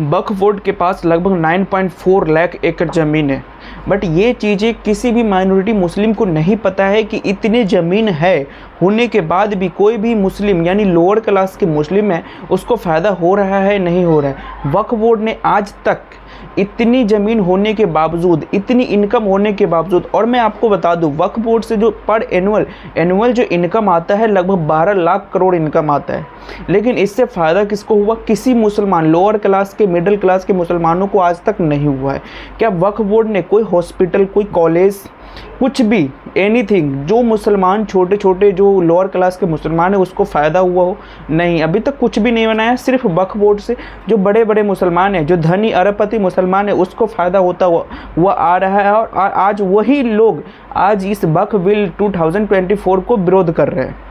वक्फ board के पास लगभग 9.4 लाख एकड़ ज़मीन है, बट ये चीज़ें किसी भी माइनॉरिटी मुस्लिम को नहीं पता है कि इतनी ज़मीन है होने के बाद भी कोई भी मुस्लिम यानी लोअर क्लास के मुस्लिम है उसको फ़ायदा हो रहा है नहीं हो रहा है। वक्फ बोर्ड ने आज तक इतनी ज़मीन होने के बावजूद, इतनी इनकम होने के बावजूद, और मैं आपको बता दूं वक्फ बोर्ड से जो पर एनुअल जो इनकम आता है लगभग 12 लाख करोड़ इनकम आता है, लेकिन इससे फ़ायदा किसको हुआ? किसी मुसलमान लोअर क्लास के मिडिल क्लास के मुसलमानों को आज तक नहीं हुआ है। क्या वक्फ बोर्ड ने कोई हॉस्पिटल, कोई कॉलेज, कुछ भी एनीथिंग जो मुसलमान छोटे छोटे जो लोअर क्लास के मुसलमान है उसको फ़ायदा हुआ हो? नहीं, अभी तक कुछ भी नहीं बनाया। सिर्फ वक्फ बोर्ड से जो बड़े बड़े मुसलमान हैं, जो धनी अरबपति मुसलमान है, उसको फ़ायदा होता हुआ आ रहा है। और आज वही लोग आज इस वक्फ बिल 2024 को विरोध कर रहे हैं।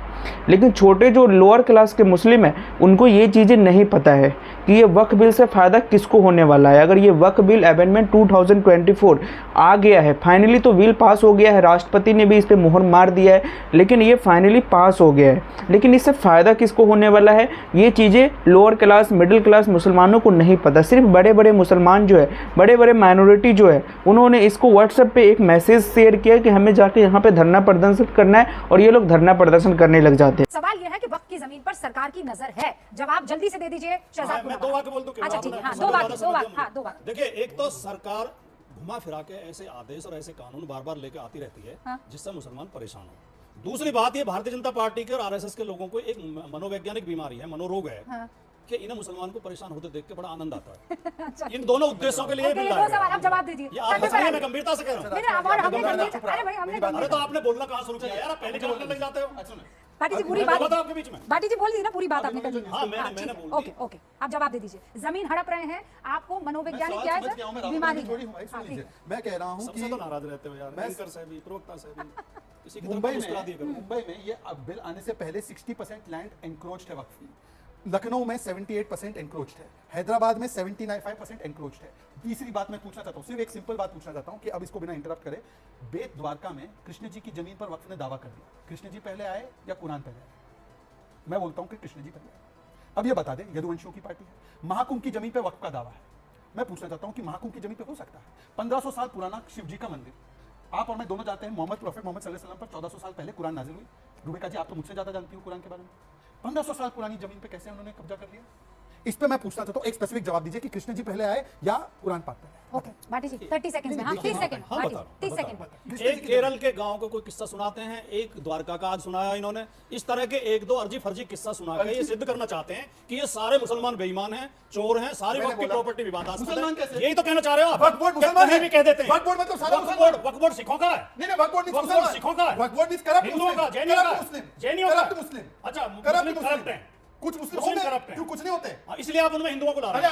लेकिन छोटे जो लोअर क्लास के मुस्लिम हैं उनको ये चीज़ें नहीं पता है कि ये वक्फ बिल से फ़ायदा किसको होने वाला है। अगर ये वक्फ बिल अमेंडमेंट 2024 आ गया है, फाइनली तो बिल पास हो गया है, राष्ट्रपति ने भी इस पर मुहर मार दिया है, लेकिन ये फाइनली पास हो गया है, लेकिन इससे फ़ायदा किसको होने वाला है ये चीज़ें लोअर क्लास मिडिल क्लास मुसलमानों को नहीं पता। सिर्फ बड़े बड़े मुसलमान जो है, बड़े बड़े माइनॉरिटी जो है, उन्होंने इसको व्हाट्सएप पे एक मैसेज शेयर किया कि हमें जाके यहाँ पे धरना प्रदर्शन करना है, और ये लोग धरना प्रदर्शन करने लग जाते हैं। सवाल यह है कि वक्त की जमीन पर सरकार की नजर है। जवाब जल्दी से दे दीजिए शहजाद। मैं 2 वाक्य बोल दूं। अच्छा ठीक है, हाँ, 2 वाक्य। देखिए, एक तो सरकार घुमा फिरा के ऐसे आदेश और ऐसे कानून बार बार लेके आती रहती है, हाँ, जिससे मुसलमान परेशान हो। दूसरी बात, ये भारतीय जनता पार्टी के और आरएसएस के लोगों को एक मनोवैज्ञानिक बीमारी है, मनोरोग है, हाँ, कि इन्हें मुसलमान को परेशान होते देख के बड़ा आनंद आता है। अच्छा, इन दोनों उद्देश्यों के लिए आप जवाब दीजिए। मैं गंभीरता से कह रहा हूँ। अरे तो आपने बोलना कहाँ शुरू किया यार? पहले बोलने लग जाते हो। भाटी जी पूरी बात आपके बीच में भाटी जी बोल दी ना, पूरी बात आपने कर दी। हाँ, मैंने बोल ओके ओके, आप जवाब दे दीजिए। जमीन हड़प रहे हैं, आपको मनोवैज्ञानिक क्या है बीमारी? मैं कह रहा हूँ कि तो नाराज रहते हो यार, एंकर से भी, प्रवक्ता से भी, किसी की तरफ मुंबई मुस्कुरा दिया करो। में ये बिल आने से पहले 60% लैंड एनक्रोच्ड है वक्फ की। लखनऊ में 78% एनक्रोच्ड है, हैदराबाद में 75% एनक्रोच्ड है। तीसरी बात मैं पूछना चाहता हूँ, सिर्फ एक सिंपल बात पूछना चाहता हूँ कि अब इसको बिना इंटरप्ट करे, बेत द्वारका में कृष्ण जी की जमीन पर वक्फ ने दावा कर दिया। कृष्ण जी पहले आए या कुरान पहले आए? मैं बोलता हूँ कि कृष्ण जी पहले आए। अब ये बता दें, यदुवंशियों की पार्टी है, महाकुंभ की जमीन पर वक्फ का दावा है। मैं पूछना चाहता हूँ कि महाकुंभ की जमीन पर हो सकता है? 1500 साल पुराना शिव जी का मंदिर, आप और मैं दोनों जानते हैं मोहम्मद सल्लल्लाहु अलैहि वसल्लम पर 1400 साल पहले कुरान नाजिल हुई। रुबेका जी, आप तो मुझसे ज्यादा जानती हो कुरान के बारे में। 1500 साल पुरानी जमीन पे कैसे उन्होंने कब्जा कर लिया? इस पे मैं पूछना चाहता हूँ, एक स्पेसिफिक जवाब दीजिए कि कृष्ण जी पहले आए या कुरान पाक पहले? ओके भाटी जी 30 सेकंड्स में, हाँ 30 सेकंड, हाँ, भाटी 30 सेकंड। एक केरल के गांव को कोई किस्सा सुनाते हैं, एक द्वारका का आज सुनाया इन्होंने। इस तरह के एक दो अर्जी फर्जी किस्सा सुना के ये सिद्ध करना चाहते हैं कि ये सारे मुसलमान बेईमान हैं, चोर हैं, सारी वक्त की प्रॉपर्टी विवादास्पद है। यही तो कहना चाह रहे हो आप? वक्फ बोर्ड मुसलमान है भी कह देते हैं। वक्फ बोर्ड मतलब सारा मुसलमान। वक्फ बोर्ड सिखों का है? नहीं, वक्फ बोर्ड मुसलमान, सिखों का है। वक्फ बोर्ड करप्ट हिंदुओं का, जैनियों का, जैनियों का। मुस्लिम, अच्छा, करप्ट हैं, कुछ मुस्लिम करप्ट हैं, क्यों कुछ नहीं होते? इसलिए आप उनमें हिंदुओं को ला रहे हैं।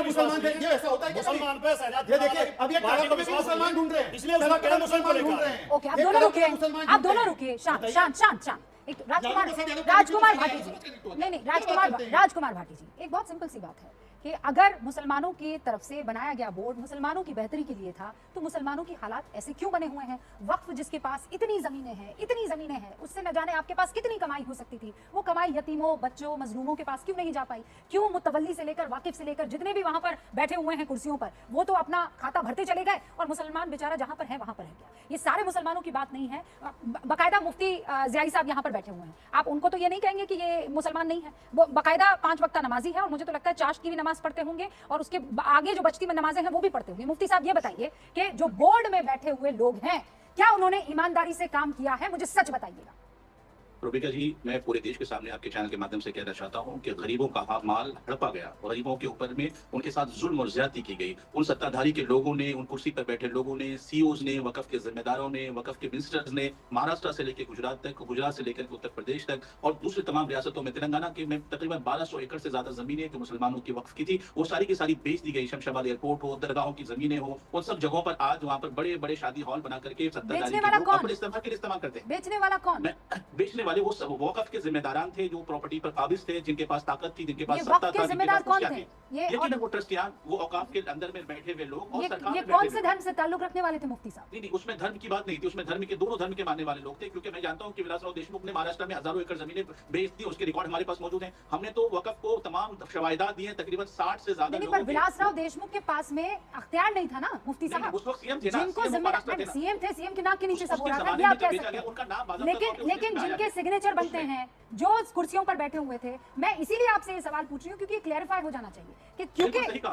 मुसलमान थे, ये ऐसा होता है क्या? मुसलमान पे शहजाद, ये देखिए, अब ये को भी मुसलमान ढूंढ रहे हैं, इसलिए उसका क्या मुसलमान ढूंढ रहे हैं। ओके, आप दोनों रुकिए, आप दोनों रुकिए, शांत शांत शांत शांत। एक राजकुमार भाटी जी, नहीं राजकुमार भाटी जी, एक बहुत सिंपल सी बात है कि अगर मुसलमानों की तरफ से बनाया गया बोर्ड मुसलमानों की बेहतरी के लिए था, तो मुसलमानों की हालात ऐसे क्यों बने हुए हैं? वक्फ जिसके पास इतनी जमीनें हैं, उससे न जाने आपके पास कितनी कमाई हो सकती थी, वो कमाई यतीमों, बच्चों, मजलूमों के पास क्यों नहीं जा पाई? क्यों मुतवल्ली से लेकर वाकिफ से लेकर जितने भी वहां पर बैठे हुए हैं कुर्सियों पर, वो तो अपना खाता भरते चले गए, और मुसलमान बेचारा जहां पर है वहां पर रह गया। ये सारे मुसलमानों की बात नहीं है। बाकायदा मुफ्ती ज़ियाई साहब यहाँ पर बैठे हुए हैं, आप उनको तो ये नहीं कहेंगे कि ये मुसलमान नहीं है। वो बाकायदा 5 वक्ता नमाजी है, और मुझे तो लगता है चाश्त की भी नमाज पढ़ते होंगे, और उसके आगे जो बचती नमाजें हैं वो भी पढ़ते होंगे। मुफ्ती साहब ये बताइए कि जो बोर्ड में बैठे हुए लोग हैं, क्या उन्होंने ईमानदारी से काम किया है? मुझे सच बताइएगा। रुबिका जी, मैं पूरे देश के सामने आपके चैनल के माध्यम से कहना चाहता हूं कि गरीबों का माल हड़पा गया, गरीबों के ऊपर में उनके साथ जुल्म और ज्यादती की गई। उन सत्ताधारी के लोगों ने, उन कुर्सी पर बैठे लोगों ने, सीईओज ने, वकफ के जिम्मेदारों ने, वकफ के मिनिस्टर्स ने, महाराष्ट्र से लेकर गुजरात तक, गुजरात से लेकर उत्तर प्रदेश तक और दूसरी तमाम रियासतों में, तेलंगाना के में तकरीबन 1200 एकड़ से ज्यादा जमीनें जो मुसलमानों की वक्फ की थी, वो सारी की सारी बेच दी गई। शमशाबाद एयरपोर्ट हो, दरगाहों की जमीनें हो, उन सब जगहों पर आज वहाँ पर बड़े बड़े शादी हॉल बना करके सत्ताधारी अपने इस्तेमाल के लिए इस्तेमाल करते हैं। बेचने वाला कौन? बेचने वाले वो सब वक़्फ़ के जिम्मेदारान थे, जो प्रॉपर्टी पर काबिज थे, जिनके पास ताकत थी, जिनके पास ये सत्ता वक्फ के था, जिनके जिम्मेदार पास कौन कुर्सियां थे? थी। ये यकीनन वो ट्रस्टियान, वो औकाफ के अंदर में बैठे हुए लोग और सरकार ये में कौन बैठे से हुए धर्म से ताल्लुक रखने वाले थे मुफ्ती साहब? नहीं, उसमें धर्म की बात नहीं थी, उसमें धर्म के दोनों धर्म के मानने वाले लोग थे, क्योंकि मैं जानता हूं कि विलासराव देशमुख ने महाराष्ट्र में हजारों एकड़ जमीनें बेच दी, उसके रिकॉर्ड हमारे पास मौजूद हैं। हमने तो वक़्फ़ को तमाम शवाहिदात दिए, तकरीबन 60 से ज्यादा नहीं, लोगों पर के। विलासराव देशमुख के पास में अख्तियार नहीं था ना मुफ्ती नहीं, साहब। उस वक्त सीएम थे ना, जिनको सीएम महाराष्ट्र थे ना। सीएम थे, सीएम के नाक के नीचे सब हो उसके रहा था, ज़माने ये में आप कह जब बेचा सकते गया, हैं। उनका नाम बाज़ाब्ता लेकिन तौर पे लेकिन उसमें जिनके आया। सिग्नेचर बनते हैं, जो उस कुर्सियों पर बैठे हुए थे, मैं इसीलिए आपसे ये सवाल पूछ रही हूँ क्योंकि क्लैरिफाई हो जाना चाहिए कि बिल्कुल सही कहा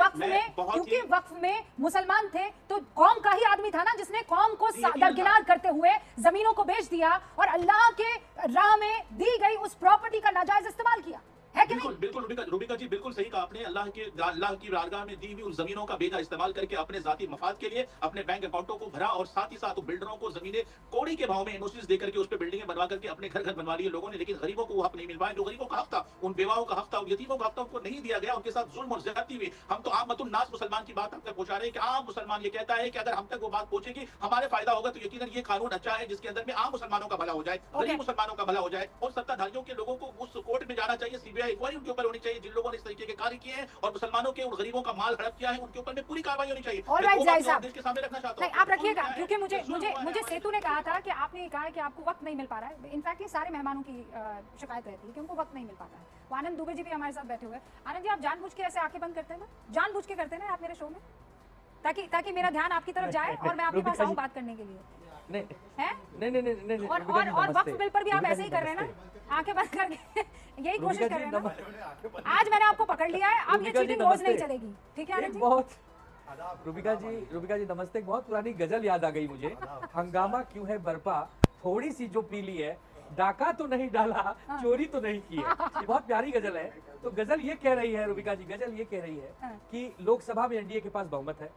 आपने। क्योंकि वक्फ में मुसलमान थे तो कौम का ही आदमी था ना, जिसने कौम को दरकिनार करते हुए जमीनों को बेच दिया और अल्लाह के राह में दी गई उस प्रॉपर्टी का नाजायज इस्तेमाल किया, है कि नहीं? बिल्कुल रूबिका जी, बिल्कुल सही कहा आपने। अल्लाह की बारगाह में दी हुई उन जमीनों का बेजा इस्तेमाल करके अपने जाती मफाद के लिए अपने बैंक अकाउंटों को भरा और साथ ही साथ बिल्डरों को जमीनें कौड़ी के भाव में एनओसीज देकर के उस पर बिल्डिंगें बनवा करके अपने घर बनवा लिए लोगों ने, लेकिन गरीबों को वो हक नहीं मिल पाया जो गरीबों का हक था, उन बेवाओं का हक था, उन यतीमों का हक था, उनको नहीं दिया गया, उनके साथ जुल्म और ज्यादती हुई। हम तो आमतुन नास मुसलमान की बात हम तक पहुंचा रहे हैं कि आम मुसलमान ये कहता है कि अगर हम तक वो बात पहुंचेगी हमारे फायदा होगा, तो यकीनन ये कानून अच्छा है जिसके अंदर में आम मुसलमानों का भला हो जाए, गरीब मुसलमानों का भला हो जाए और सत्ताधारियों के लोगों को उस कोर्ट में जाना चाहिए, सीबीआई इंक्वायरी उनके ऊपर होनी चाहिए जिन लोगों ने इस तरीके के कार्य किए हैं और मुसलमानों के और गरीबों का माल हड़प किया है, उनके ऊपर में पूरी कार्रवाई होनी चाहिए। All right, मैं जाहिद वो साहब। देश के सामने रखना चाहता हूं। नहीं, आप रखिएगा क्योंकि मुझे जुल्म मुझे हुआ है मुझे हमारे सेतु ने कहा था कि आपने ये कहा है कि आपको वक्त नहीं मिल पा रहा है। इनफैक्ट ये सारे मेहमानों की शिकायत रहती है कि उनको वक्त नहीं मिल पाता है। वो आनंद दुबे जी भी हमारे साथ बैठे हुए हैं। आनंद जी, आप जानबूझ के ऐसे आंखें बंद करते हैं ना, जानबूझ के करते हैं ना आप मेरे शो में, ताकि मेरा ध्यान आपकी तरफ जाए और मैं आपके पास आऊं बात करने के लिए, नहीं हैं? नहीं और वक्त बिल पर भी आप ऐसे ही कर रहे हैं ना, आंखें बंद करके यही कोशिश कर रहे हैं ना। आज मैंने आपको पकड़ लिया है, अब ये रूबिका जी, चीटिंग रोज नहीं नमस्ते। चलेगी, ठीक है आनंद जी? बहुत रूबिका जी नमस्ते। एक बहुत पुरानी गजल याद आ गई मुझे। हंगामा क्यों है बरपा, थोड़ी सी जो पी ली है, डाका तो नहीं डाला, चोरी तो नहीं की है। ये बहुत प्यारी गजल है। तो गजल ये कह रही है, रूबिका जी गजल ये कह रही है कि लोकसभा में एनडीए के पास बहुमत है,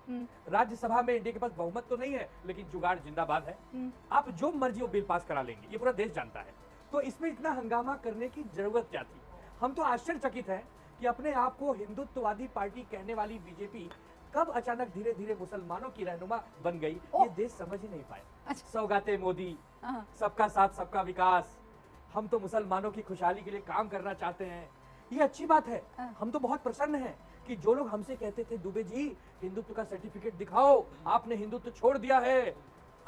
राज्यसभा में एनडीए के पास बहुमत तो नहीं है, लेकिन जुगाड़ जिंदाबाद है। आप जो मर्जी वो बिल पास करा लेंगे, ये पूरा देश जानता है। तो इसमें इतना हंगामा करने की जरूरत क्या थी? हम तो आश्चर्यचकित हैं कि अपने आप को हिंदुत्ववादी पार्टी कहने वाली बीजेपी कब अचानक धीरे धीरे मुसलमानों की रहनुमा बन गई, ये देश समझ ही नहीं पाया। अच्छा। सौगाते मोदी, सबका साथ सबका विकास, हम तो मुसलमानों की खुशहाली के लिए काम करना चाहते हैं, ये अच्छी बात है। हम तो बहुत प्रसन्न हैं कि जो लोग हमसे कहते थे दुबे जी हिंदुत्व का सर्टिफिकेट दिखाओ, आपने हिंदुत्व छोड़ दिया है,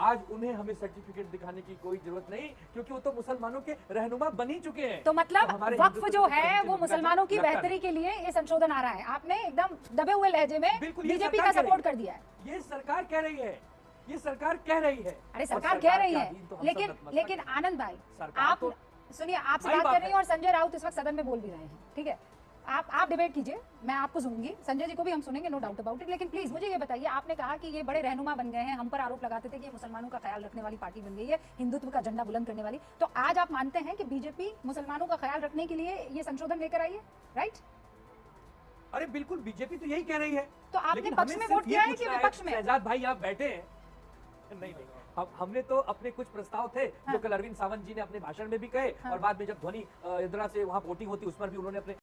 आज उन्हें हमें सर्टिफिकेट दिखाने की कोई जरूरत नहीं, क्योंकि वो तो मुसलमानों के रहनुमा बन ही चुके हैं। तो मतलब हमारे वक्फ हिंदुत्व जो को है परिचय वो रूबिका जी मुसलमानों की लगता बेहतरी नहीं। के लिए ये संशोधन आ रहा है, आपने एकदम दबे हुए लहजे में बिल्कुल, ये बीजेपी सरकार का कह सपोर्ट रही कर दिया है। ये सरकार कह रही है, ये सरकार कह रही है। अरे और सरकार कह रही के है, अधीन तो हम सब लेकिन नतमस्तक लेकिन हैं। आनंद भाई, सरकार आप तो सुनिए, आपसे भाई बात बात कर रही है। हूँ और संजय राउत इस वक्त सदन में बोल भी रहे हैं, ठीक है? आप डिबेट कीजिए, मैं आपको सुनूंगी, संजय जी को भी हम सुनेंगे, नो डाउट अबाउट इट। लेकिन प्लीज मुझे ये बताइए, आपने कहा कि ये बड़े रहनुमा बन गए हैं, हम पर आरोप लगाते थे कि ये मुसलमानों का ख्याल रखने वाली पार्टी बन गई है, हिंदुत्व का झंडा बुलंद करने वाली, तो आज आप मानते हैं कि बीजेपी मुसलमानों का ख्याल रखने के लिए ये संशोधन लेकर आई है, राइट? अरे बिल्कुल, बीजेपी तो यही कह रही है। तो आपने लेकिन पक्ष हमें में सिर्फ वोट किया ये है कि पूछना विपक्ष में? शहजाद भाई आप बैठे हैं, नहीं हमने तो अपने कुछ प्रस्ताव थे जो कल अरविंद सावंत जी ने अपने भाषण में भी कहे और बाद में जब ध्वनि यंत्रणा से वहां वोटिंग होती उस पर भी उन्होंने अपने